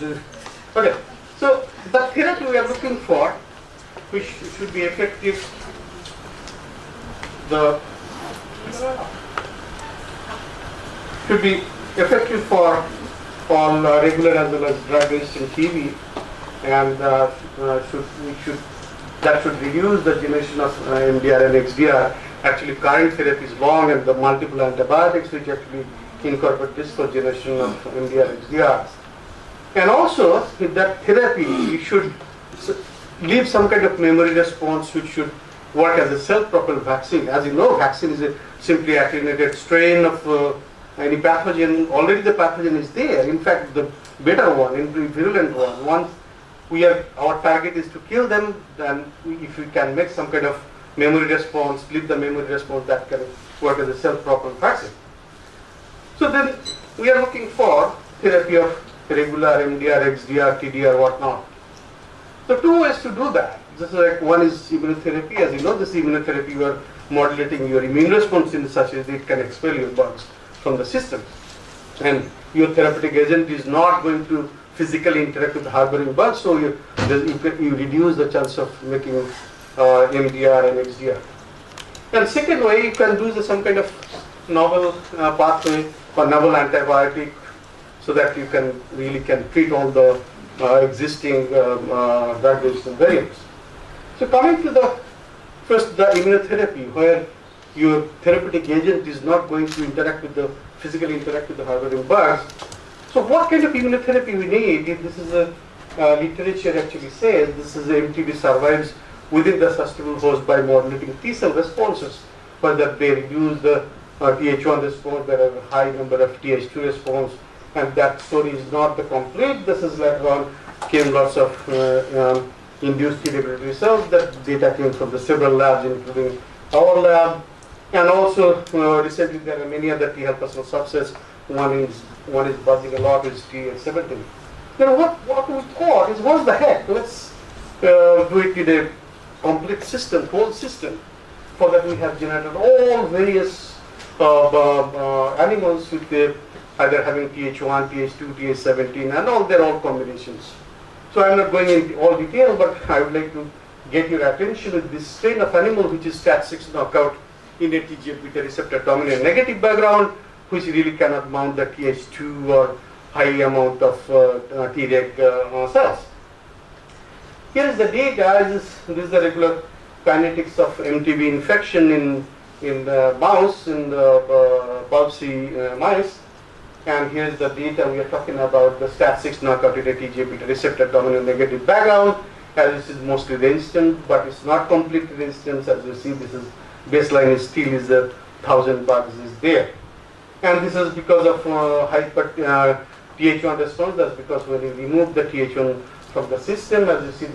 Okay, so the therapy we are looking for, which should be effective, should be effective for all regular as well as drug-resistant TB, and that should reduce the generation of MDR and XDR. Actually, current therapy is long, and the multiple antibiotics which actually incorporate this for generation of MDR and XDR. And also, with that therapy, we should leave some kind of memory response which should work as a self-propelled vaccine. As you know, vaccine is a simply attenuated strain of any pathogen. Already the pathogen is there. In fact, the better one, virulent one. Once our target is to kill them, then if we can make some kind of memory response, leave the memory response, that can work as a self-propelled vaccine. So then we are looking for therapy of regular MDR, XDR, TDR, whatnot. So two ways to do that. This is like, one is immunotherapy. As you know, this immunotherapy, you are modulating your immune response in such as it can expel your bugs from the system. And your therapeutic agent is not going to physically interact with the harboring bugs, so you reduce the chance of making MDR and XDR. And second way, you can do some kind of novel pathway or novel antibiotic, so that you can really treat all the existing drug-resistant variants. So coming to the first, the immunotherapy, where your therapeutic agent is not going to physically interact with the harboring bugs. So what kind of immunotherapy we need? This is a literature actually says this is MTB survives within the susceptible host by modulating T cell responses, whether they reduce the Th1 response, there are a high number of Th2 response, and that story is not the complete. This is later on came lots of induced T regulatory cells. That data came from the several labs, including our lab, and also recently there are many other T helper cell subsets. One is buzzing a lot, is Th17. Then what we thought is, what the heck? Let's do it in a complete system, whole system. For that we have generated all various animals with either having Th1, Th2, Th17, and all their own combinations. So I'm not going into all detail, but I would like to get your attention with this strain of animal which is STAT6 knockout in a TGF-beta receptor dominant negative background, which really cannot mount the Th2 or high amount of Treg cells. Here is the data. This is the regular kinetics of MTB infection in the mouse, in the Bubsy mice. And here's the data we are talking about, the STAT6 knockout in a TGF-beta receptor dominant negative background. As this is mostly resistant, but it's not completely resistant. As you see, this is baseline is still is 1,000 bugs is there. And this is because of hyper Th1 response. That's because when you remove the Th1 from the system, as you see,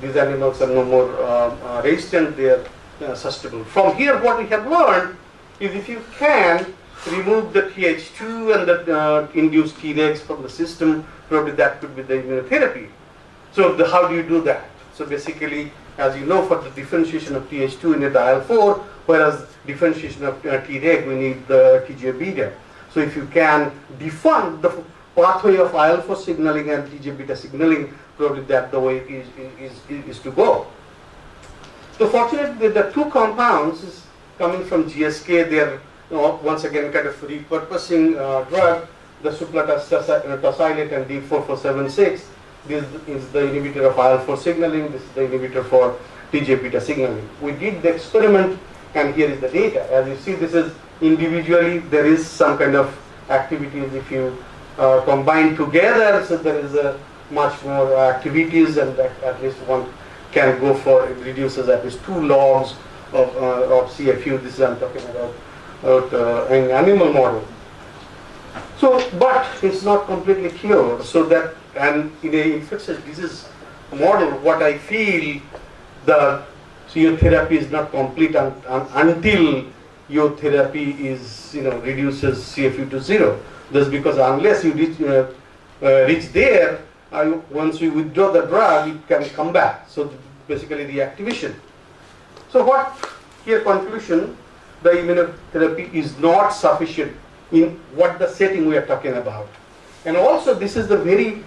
these animals are no more resistant, they are susceptible. From here, what we have learned is if you can remove the Th2 and the induced Tregs from the system, probably that could be the immunotherapy. So how do you do that? So basically, as you know, for the differentiation of Th2 you need the IL-4, whereas differentiation of Treg we need the TGF-beta. So if you can defund the pathway of IL-4 signaling and TGF-beta signaling, probably that's the way it is to go. So fortunately, the two compounds is coming from GSK. They are once again kind of repurposing drug, the suplatoxylate and D4476. This is the inhibitor of IL-4 signaling. This is the inhibitor for TGF-beta signaling. We did the experiment, and here is the data. As you see, this is individually, there is some kind of activities if you combine together, so there is a much more activities, and at least one can go for, it reduces at least 2 logs of CFU. This is I'm talking about an animal model. So, but it's not completely cured, so that, and in a infectious disease model, what I feel, the your therapy is not complete until your therapy is, reduces CFU to 0. That's because unless you reach there, once you withdraw the drug, it can come back. So basically reactivation. So what here conclusion, the immunotherapy is not sufficient in what the setting we are talking about. And also this is the very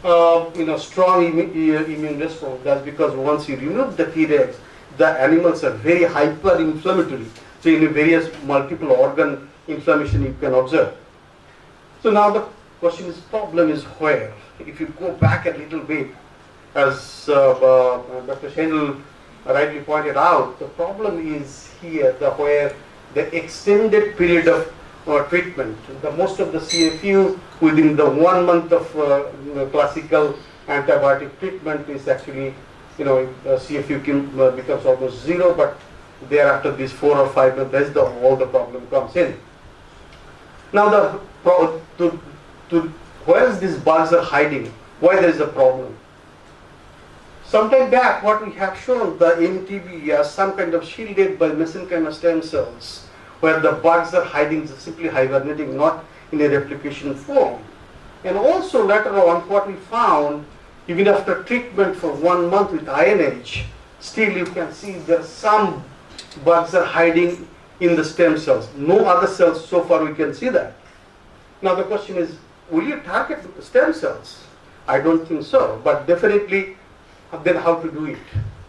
strong immune response. That's because once you remove the Tregs, the animals are very hyper-inflammatory. So in various multiple organ inflammation you can observe. So now the question is, problem is where? If you go back a little bit, as Dr. Shendel rightly pointed out, the problem is here, where the extended period of treatment. Most of the CFU within the 1 month of classical antibiotic treatment is actually, CFU becomes almost zero, but thereafter these 4 or 5 months, that's all the problem comes in. Now where is these bugs are hiding? Why there is a problem? Sometime back, what we have shown, the MTB are some kind of shielded by mesenchymal stem cells, where the bugs are hiding, simply hibernating, not in a replication form. And also later on, what we found, even after treatment for 1 month with INH, still you can see there are some bugs are hiding in the stem cells. No other cells so far we can see that. Now the question is, will you target stem cells? I don't think so, but definitely then how to do it.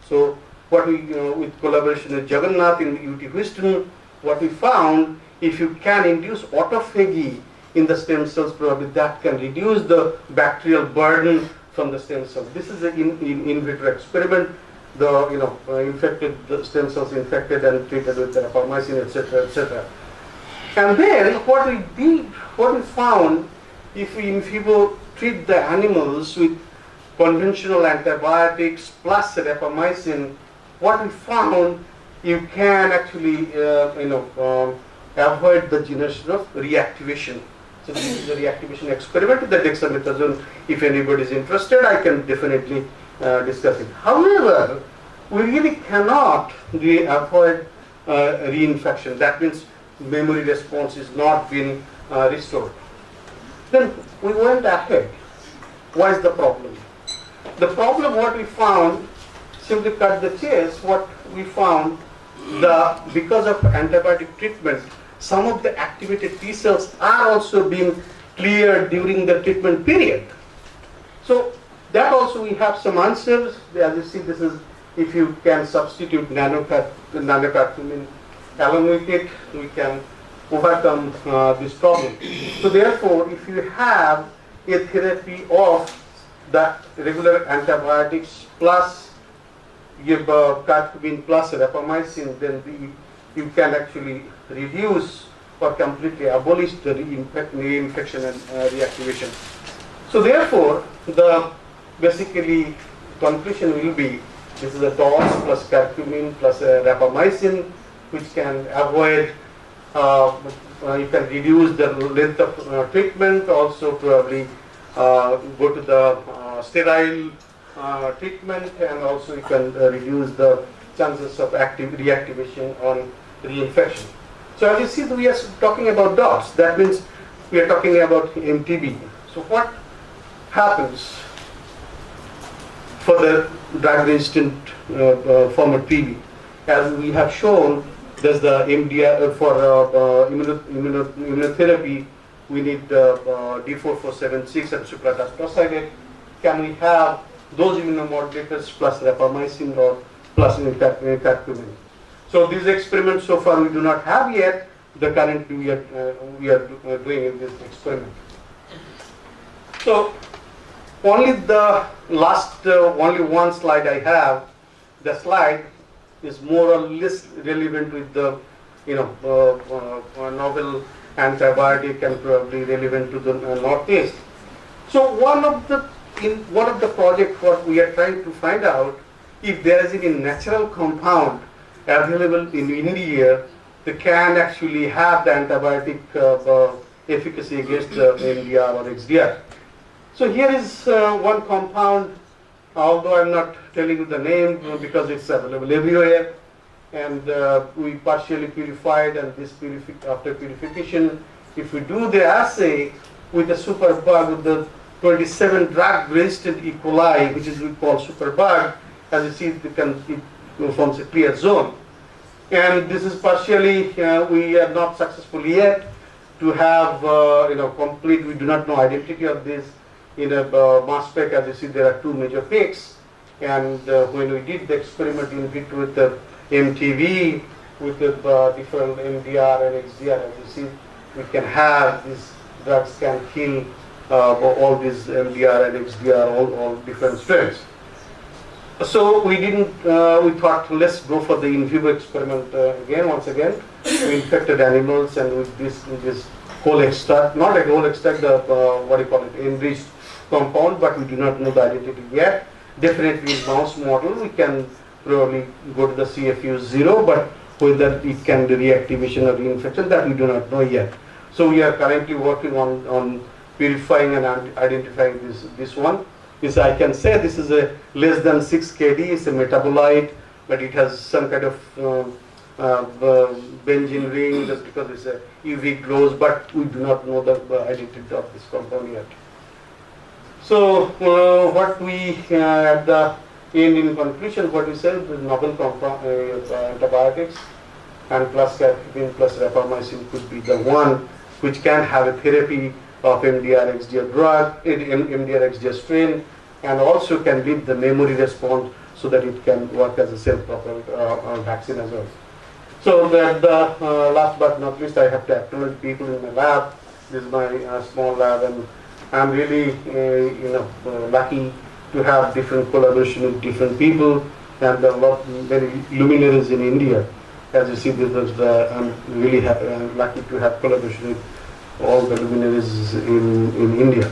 So what we, with collaboration with Jagannath in UT Houston, what we found, if you can induce autophagy in the stem cells, probably that can reduce the bacterial burden from the stem cells. This is an in vitro experiment. The the stem cells infected and treated with rapamycin, etc., etc. And then what we found, if we in vivo treat the animals with conventional antibiotics plus rapamycin, what we found, you can actually avoid the generation of reactivation. So this is a reactivation experiment with the dexamethasone. If anybody is interested, I can definitely discuss it. However, we really cannot avoid reinfection. That means memory response is not being restored. Then we went ahead. What is the problem? The problem, what we found, simply cut the chase, what we found, because of antibiotic treatment, some of the activated T cells are also being cleared during the treatment period. So that also we have some answers. As you see, this is, if you can substitute nanocurcumin along with it, we can overcome this problem. So therefore, if you have a therapy of the regular antibiotics plus give curcumin plus rapamycin, then you can actually reduce or completely abolish the reinfection and reactivation. So therefore, the basically conclusion will be, this is a DOS plus curcumin plus rapamycin, which can avoid, you can reduce the length of treatment, also probably go to the sterile treatment, and also you can reduce the chances of reactivation on reinfection. So as you see, we are talking about DOS. That means we are talking about MTB. So what happens for the drug-resistant form of TB? As we have shown, there's the MDR for immunotherapy. We need D4476 and suprataspocide. Can we have those immunomodulators plus rapamycin or plus curcumin? So these experiments so far we do not have yet. The currently we are doing in this experiment. So only the last only one slide I have. The slide is more or less relevant with the novel antibiotic and probably relevant to the Northeast. So one of the projects what we are trying to find out, if there is any natural compound available in India that can actually have the antibiotic efficacy against MDR or XDR. So here is one compound, although I'm not telling you the name because it's available everywhere, and we partially purified, and this after purification, if we do the assay with the superbug, with the 27 drug-resistant E. coli, which is we call superbug, as you see, it forms a clear zone. And this is partially, we are not successful yet to have, complete, we do not know identity of this. in a mass spec, as you see, there are two major peaks. And when we did the experiment in vitro with the MTV, with the different MDR and XDR, as you see, we can have these drugs can kill all these MDR and XDR, all different strains. So we didn't, we thought, let's go for the in vivo experiment once again. We infected animals, and with this whole extract, not a whole extract, the what do you call it, enriched compound, but we do not know the identity yet. Definitely in mouse model, we can probably go to the CFU 0, but whether it can be reactivation or reinfection, that we do not know yet. So we are currently working on purifying and identifying this one. This, I can say, this is a less than 6 kD. It's a metabolite, but it has some kind of benzene ring, just because it's a UV glows, but we do not know the identity of this compound yet. So what we at the end, in conclusion, what we said, the novel antibiotics and plus carfipine plus rapamycin could be the one which can have a therapy of MDR XDR drug, MDR XDR strain, and also can lead the memory response so that it can work as a self-propelled vaccine as well. So that last but not least, I have to acknowledge people in my lab. This is my small lab, and I'm really lucky to have different collaboration with different people, and a lot many luminaries in India. As you see, I'm really lucky to have collaboration with all the luminaries in India.